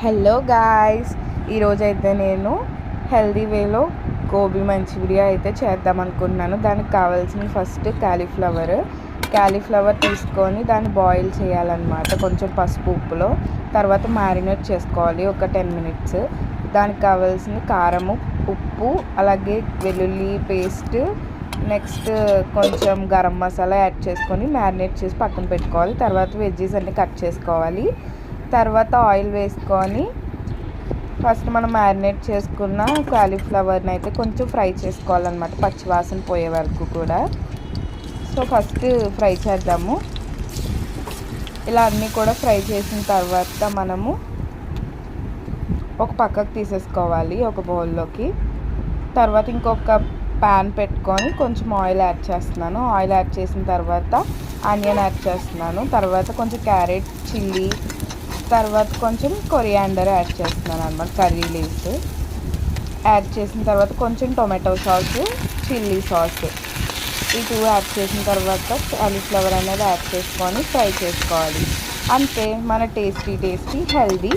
Hello guys, ఈరోజైతే నేను healthy వేలో గోబీ మంచూరియా అయితే చేద్దాం అనుకుంటున్నాను. దానికి కావాల్సిన ఫస్ట్ క్యాలీఫ్లవర్ తీసుకొని దాన్ని బాయిల్ చేయాలన్నమాట కొంచెం పసుపు ఉప్పులో. తర్వాత మ్యారినేట్ చేసుకోవాలి ఒక 10 మినిట్స్. దానికి కావాల్సిన కారము, ఉప్పు, అలాగే వెల్లుల్లి పేస్ట్, నెక్స్ట్ కొంచెం గరం మసాలా యాడ్ చేసుకొని మ్యారినేట్ చేసి పక్కన పెట్టుకోవాలి. తర్వాత వెజ్జీస్ అన్నీ కట్ చేసుకోవాలి. తర్వాత ఆయిల్ వేసుకొని ఫస్ట్ మనం మ్యారినేట్ చేసుకున్న కాలీఫ్లవర్ని అయితే కొంచెం ఫ్రై చేసుకోవాలన్నమాట, పచ్చివాసన పోయే వరకు కూడా. సో ఫస్ట్ ఫ్రై చేద్దాము. ఇలా అన్నీ కూడా ఫ్రై చేసిన తర్వాత మనము ఒక పక్కకు తీసేసుకోవాలి ఒక బౌల్లోకి. తర్వాత ఇంకొక ప్యాన్ పెట్టుకొని కొంచెం ఆయిల్ యాడ్ చేస్తున్నాను. ఆయిల్ యాడ్ చేసిన తర్వాత ఆనియన్ యాడ్ చేస్తున్నాను. తర్వాత కొంచెం క్యారెట్, చిల్లీ, తర్వాత కొంచెం కొరియాండర్ యాడ్ చేస్తున్నాను అన్నమాట, కర్రీ లీవ్స్ యాడ్ చేసిన తర్వాత కొంచెం టొమాటో సాస్, చిల్లీ సాస్, ఈ 2 యాడ్ చేసిన తర్వాత కాలీఫ్లవర్ అనేది యాడ్ చేసుకొని ఫ్రై చేసుకోవాలి. అంతే, మన టేస్టీ హెల్దీ